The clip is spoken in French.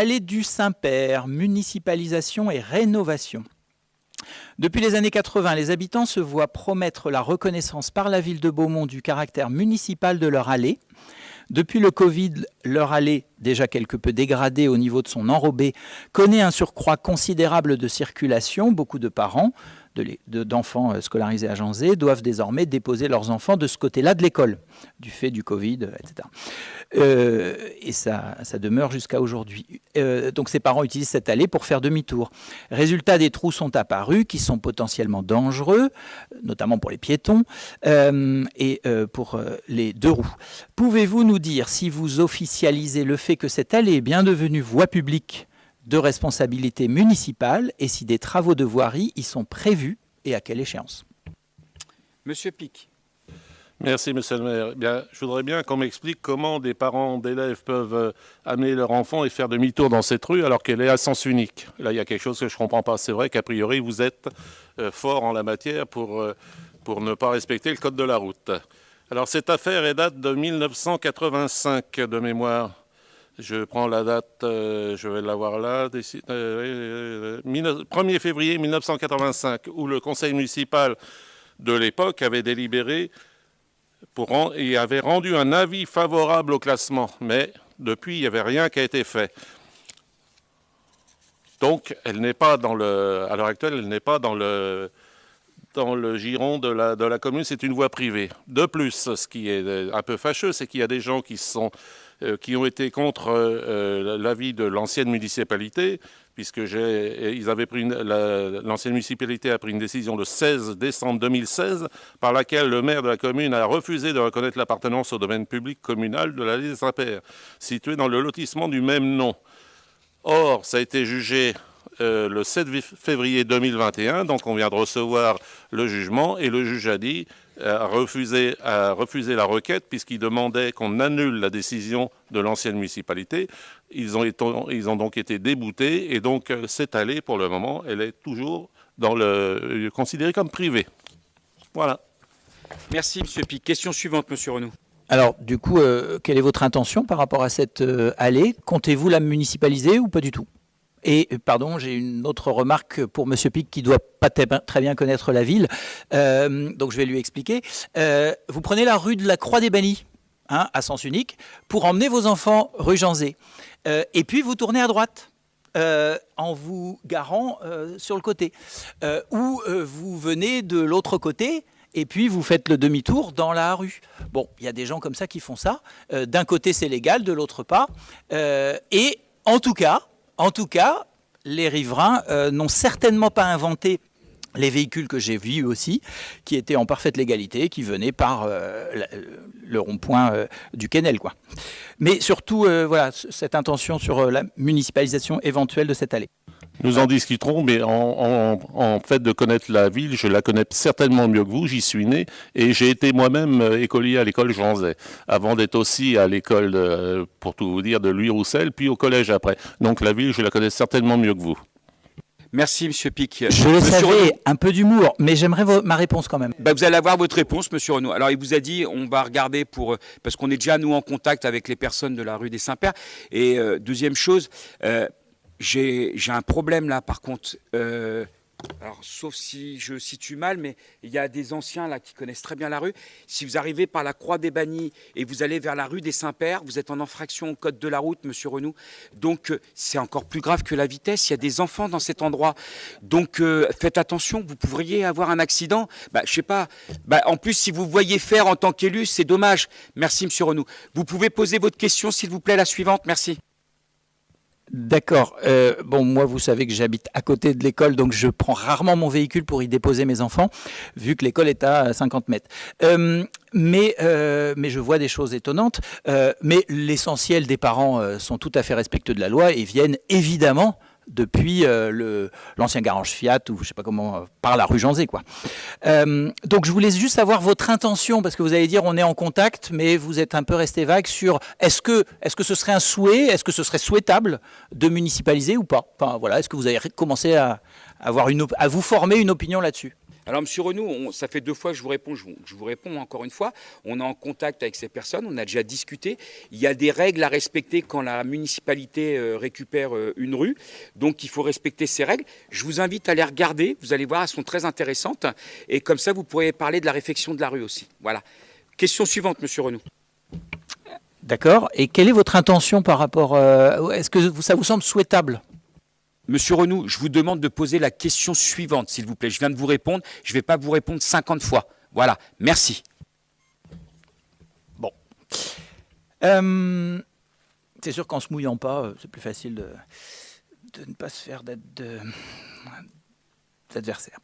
Allée du Saint-Père, municipalisation et rénovation. Depuis les années 80, les habitants se voient promettre la reconnaissance par la ville de Beaumont du caractère municipal de leur allée. Depuis le Covid, leur allée, déjà quelque peu dégradée au niveau de son enrobé, connaît un surcroît considérable de circulation. Beaucoup de parents d'enfants scolarisés à Janzé doivent désormais déposer leurs enfants de ce côté-là de l'école, du fait du Covid, etc. Et ça demeure jusqu'à aujourd'hui. Donc ces parents utilisent cette allée pour faire demi-tour. Résultat, des trous sont apparus qui sont potentiellement dangereux, notamment pour les piétons et pour les deux roues. Pouvez-vous nous dire si vous officialisez le fait que cette allée est bien devenue voie publique de responsabilité municipale et si des travaux de voirie y sont prévus et à quelle échéance? Monsieur Pic. Merci, monsieur le maire. Bien, je voudrais bien qu'on m'explique comment des parents d'élèves peuvent amener leur enfant et faire demi-tour dans cette rue alors qu'elle est à sens unique. Là, il y a quelque chose que je ne comprends pas. C'est vrai qu'a priori, vous êtes fort en la matière pour ne pas respecter le code de la route. Alors, cette affaire est date de 1985 de mémoire. Je prends la date, je vais l'avoir là, 1er février 1985, où le conseil municipal de l'époque avait délibéré et avait rendu un avis favorable au classement. Mais depuis, il n'y avait rien qui a été fait. Donc, elle n'est pas à l'heure actuelle, elle n'est pas dans le giron de la commune, c'est une voie privée. De plus, ce qui est un peu fâcheux, c'est qu'il y a des gens qui ont été contre l'avis de l'ancienne municipalité, puisque l'ancienne municipalité a pris une décision le 16 décembre 2016, par laquelle le maire de la commune a refusé de reconnaître l'appartenance au domaine public communal de l'allée des Saint-Pères, située dans le lotissement du même nom. Or, ça a été jugé le 7 février 2021, donc on vient de recevoir le jugement, et le juge a refusé la requête puisqu'il demandait qu'on annule la décision de l'ancienne municipalité. Ils ont donc été déboutés, et donc cette allée, pour le moment, elle est toujours considérée comme privée. Voilà. Merci, monsieur Pic. Question suivante, monsieur Renaud. Alors, du coup, quelle est votre intention par rapport à cette allée? Comptez-vous la municipaliser ou pas du tout? Et, pardon, j'ai une autre remarque pour monsieur Pic qui ne doit pas très bien connaître la ville, donc je vais lui expliquer. Vous prenez la rue de la Croix-des-Bannis, à sens unique, pour emmener vos enfants rue Janzé. Et puis vous tournez à droite, en vous garant sur le côté. Ou vous venez de l'autre côté, et puis vous faites le demi-tour dans la rue. Bon, il y a des gens comme ça qui font ça. D'un côté, c'est légal, de l'autre pas. Et en tout cas, les riverains n'ont certainement pas inventé les véhicules que j'ai vus aussi, qui étaient en parfaite légalité, qui venaient par le rond-point du Quesnel, quoi. Mais surtout, voilà, cette intention sur la municipalisation éventuelle de cette allée. Nous en discuterons, mais en fait de connaître la ville, je la connais certainement mieux que vous, j'y suis né, et j'ai été moi-même écolier à l'école Janzé, avant d'être aussi à l'école, pour tout vous dire, de Louis-Roussel, puis au collège après. Donc la ville, je la connais certainement mieux que vous. Merci, monsieur Pic. Je le savais, un peu d'humour, mais j'aimerais ma réponse quand même. Vous allez avoir votre réponse, monsieur Renaud. Alors, il vous a dit, on va regarder parce qu'on est déjà, nous, en contact avec les personnes de la rue des Saint-Pères. Et deuxième chose, j'ai un problème là, par contre. Alors, sauf si je situe mal, mais il y a des anciens là qui connaissent très bien la rue. Si vous arrivez par la Croix-des-Bannis et vous allez vers la rue des Saint-Pères, vous êtes en infraction au code de la route, monsieur Renaud. Donc, c'est encore plus grave que la vitesse. Il y a des enfants dans cet endroit. Donc, faites attention, vous pourriez avoir un accident. Je sais pas. En plus, si vous voyez faire en tant qu'élu, c'est dommage. Merci, monsieur Renaud. Vous pouvez poser votre question, s'il vous plaît, la suivante. Merci. D'accord. Bon, moi, vous savez que j'habite à côté de l'école, donc je prends rarement mon véhicule pour y déposer mes enfants, vu que l'école est à 50 mètres. Mais je vois des choses étonnantes. Mais l'essentiel des parents sont tout à fait respectueux de la loi et viennent évidemment depuis l'ancien garage Fiat, ou je sais pas comment, par la rue Janzé, quoi. Donc je voulais juste savoir votre intention, parce que vous allez dire on est en contact, mais vous êtes un peu resté vague sur est-ce que ce serait un souhait, est-ce que ce serait souhaitable de municipaliser ou pas? Enfin voilà, est-ce que vous avez commencé à vous former une opinion là-dessus? Alors, Monsieur Renaud, ça fait 2 fois que je vous réponds, je vous réponds encore une fois. On est en contact avec ces personnes, on a déjà discuté. Il y a des règles à respecter quand la municipalité récupère une rue. Donc, il faut respecter ces règles. Je vous invite à les regarder. Vous allez voir, elles sont très intéressantes. Et comme ça, vous pourrez parler de la réfection de la rue aussi. Voilà. Question suivante, Monsieur Renaud. D'accord. Et quelle est votre intention par rapport... est-ce que ça vous semble souhaitable? Monsieur Renaud, je vous demande de poser la question suivante, s'il vous plaît. Je viens de vous répondre. Je ne vais pas vous répondre 50 fois. Voilà. Merci. Bon. C'est sûr qu'en se mouillant pas, c'est plus facile de ne pas se faire d'adversaire.